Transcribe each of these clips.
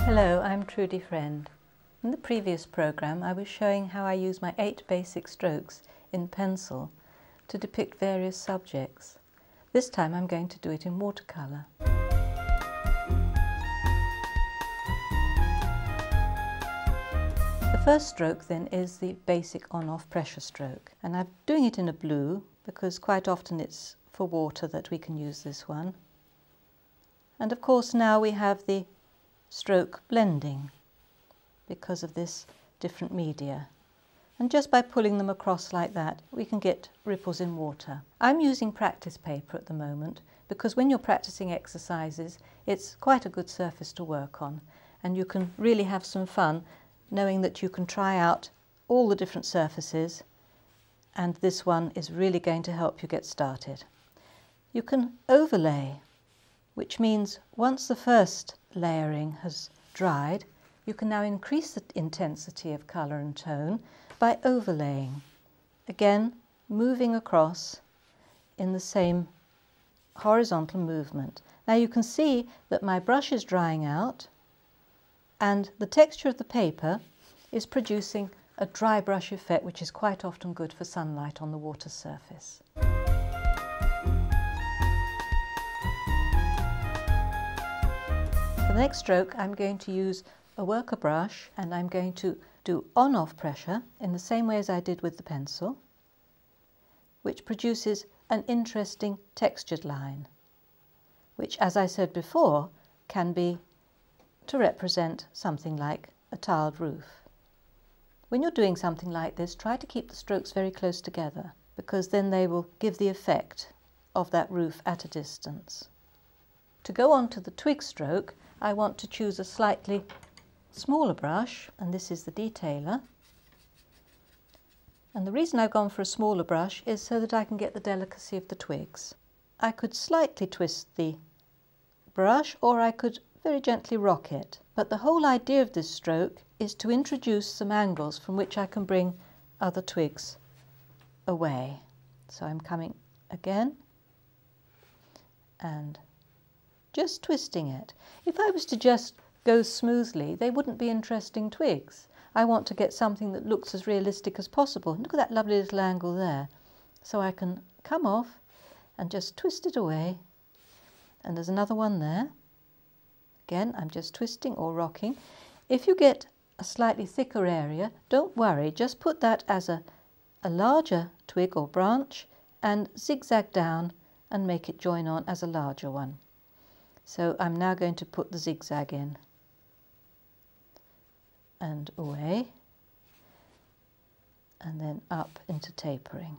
Hello, I'm Trudy Friend. In the previous programme I was showing how I use my 8 basic strokes in pencil to depict various subjects. This time I'm going to do it in watercolour. The first stroke then is the basic on-off pressure stroke, and I'm doing it in a blue because quite often it's for water that we can use this one. And of course now we have the stroke blending because of this different media. And just by pulling them across like that we can get ripples in water. I'm using practice paper at the moment because when you're practicing exercises it's quite a good surface to work on, and you can really have some fun knowing that you can try out all the different surfaces, and this one is really going to help you get started. You can overlay, which means once the first layering has dried, you can now increase the intensity of colour and tone by overlaying. Again, moving across in the same horizontal movement. Now you can see that my brush is drying out and the texture of the paper is producing a dry brush effect, which is quite often good for sunlight on the water surface. For the next stroke I'm going to use a worker brush and I'm going to do on-off pressure in the same way as I did with the pencil, which produces an interesting textured line, which, as I said before, can be to represent something like a tiled roof. When you're doing something like this, try to keep the strokes very close together because then they will give the effect of that roof at a distance. To go on to the twig stroke, I want to choose a slightly smaller brush, and this is the detailer. And the reason I've gone for a smaller brush is so that I can get the delicacy of the twigs. I could slightly twist the brush or I could very gently rock it, but the whole idea of this stroke is to introduce some angles from which I can bring other twigs away. So I'm coming again and just twisting it. If I was to just go smoothly, they wouldn't be interesting twigs. I want to get something that looks as realistic as possible. Look at that lovely little angle there. So I can come off and just twist it away. And there's another one there. Again, I'm just twisting or rocking. If you get a slightly thicker area, don't worry, just put that as a larger twig or branch and zigzag down and make it join on as a larger one. So I'm now going to put the zigzag in and away and then up into tapering.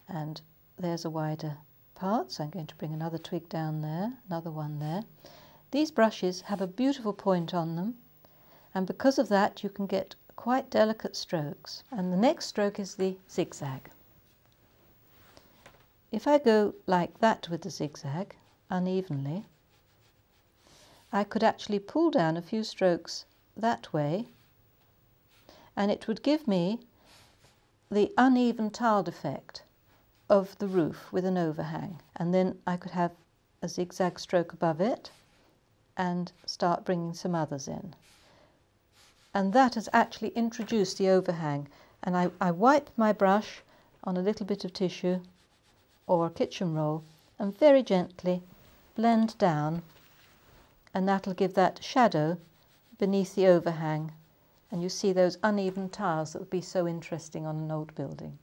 And there's a wider part, so I'm going to bring another twig down there, another one there. These brushes have a beautiful point on them, and because of that you can get quite delicate strokes. And the next stroke is the zigzag. If I go like that with the zigzag, unevenly, I could actually pull down a few strokes that way, and it would give me the uneven tiled effect of the roof with an overhang, and then I could have a zigzag stroke above it and start bringing some others in. And that has actually introduced the overhang, and I wipe my brush on a little bit of tissue or a kitchen roll and very gently blend down, and that'll give that shadow beneath the overhang, and you see those uneven tiles that would be so interesting on an old building.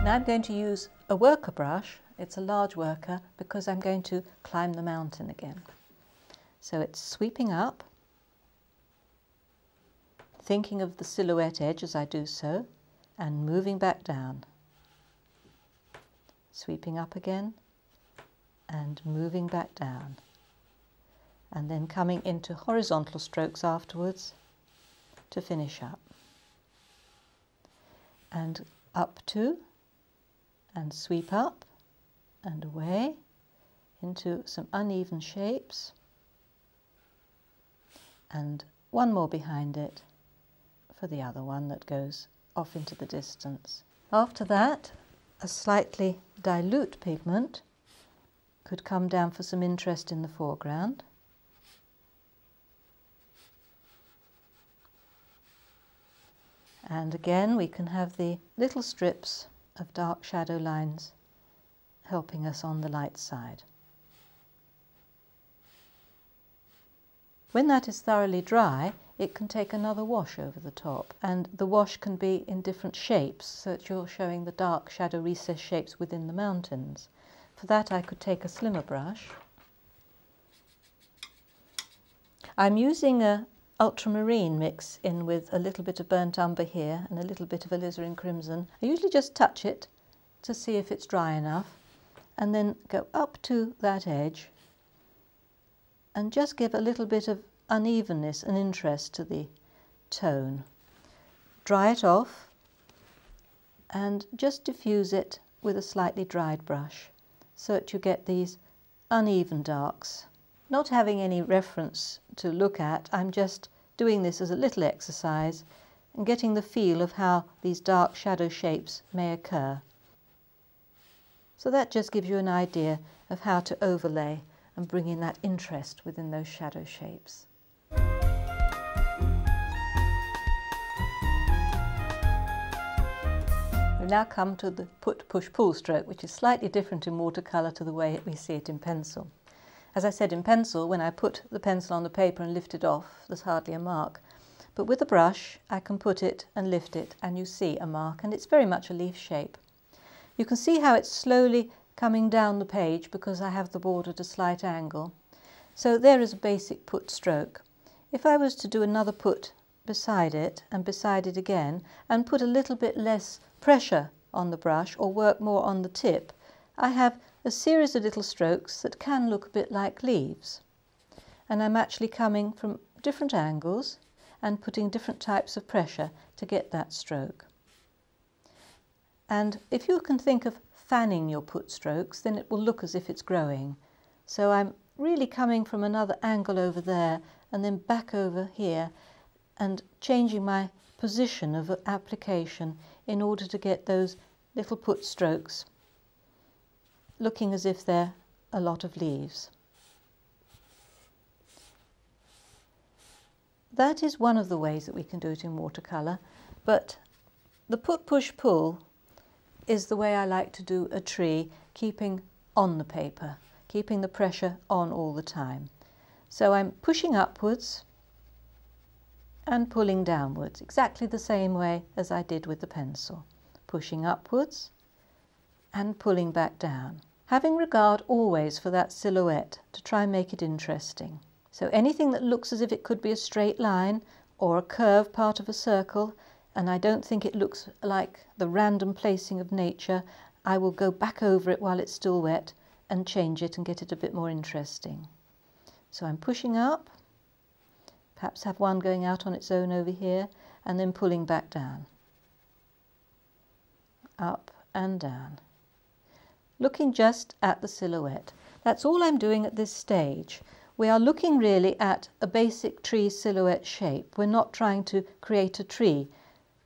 Now I'm going to use a worker brush. It's a large worker because I'm going to climb the mountain again. So it's sweeping up, thinking of the silhouette edge as I do so, and moving back down. Sweeping up again and moving back down. And then coming into horizontal strokes afterwards to finish up. And up to, and sweep up and away into some uneven shapes, and one more behind it for the other one that goes off into the distance. After that, a slightly dilute pigment could come down for some interest in the foreground. And again we can have the little strips of dark shadow lines helping us on the light side. When that is thoroughly dry, it can take another wash over the top, and the wash can be in different shapes so that you're showing the dark shadow recess shapes within the mountains. For that I could take a slimmer brush. I'm using a ultramarine mix in with a little bit of burnt umber here and a little bit of alizarin crimson. I usually just touch it to see if it's dry enough and then go up to that edge and just give a little bit of unevenness and interest to the tone. Dry it off and just diffuse it with a slightly dried brush so that you get these uneven darks. Not having any reference to look at, I'm just doing this as a little exercise and getting the feel of how these dark shadow shapes may occur. So that just gives you an idea of how to overlay and bring in that interest within those shadow shapes. We now come to the put, push, pull stroke, which is slightly different in watercolour to the way we see it in pencil. As I said, in pencil, when I put the pencil on the paper and lift it off, there's hardly a mark. But with a brush, I can put it and lift it, and you see a mark, and it's very much a leaf shape. You can see how it's slowly coming down the page because I have the border at a slight angle. So there is a basic put stroke. If I was to do another put beside it and beside it again and put a little bit less pressure on the brush or work more on the tip, I have a series of little strokes that can look a bit like leaves. And I'm actually coming from different angles and putting different types of pressure to get that stroke. And if you can think of fanning your put strokes, then it will look as if it's growing. So I'm really coming from another angle over there and then back over here and changing my position of application in order to get those little put strokes looking as if they're a lot of leaves. That is one of the ways that we can do it in watercolour, but the put, push, pull is the way I like to do a tree, keeping on the paper, keeping the pressure on all the time. So I'm pushing upwards and pulling downwards, exactly the same way as I did with the pencil. Pushing upwards and pulling back down. Having regard always for that silhouette to try and make it interesting. So anything that looks as if it could be a straight line or a curved part of a circle, and I don't think it looks like the random placing of nature, I will go back over it while it's still wet and change it and get it a bit more interesting. So I'm pushing up, perhaps have one going out on its own over here, and then pulling back down. Up and down. Looking just at the silhouette. That's all I'm doing at this stage. We are looking really at a basic tree silhouette shape. We're not trying to create a tree.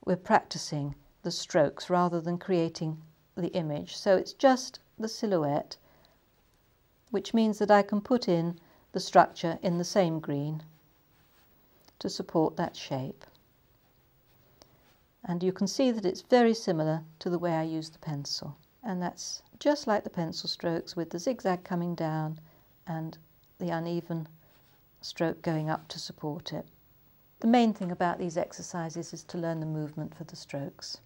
We're practicing the strokes rather than creating the image. So it's just the silhouette, which means that I can put in the structure in the same green to support that shape. And you can see that it's very similar to the way I use the pencil. And that's just like the pencil strokes, with the zigzag coming down and the uneven stroke going up to support it. The main thing about these exercises is to learn the movement for the strokes.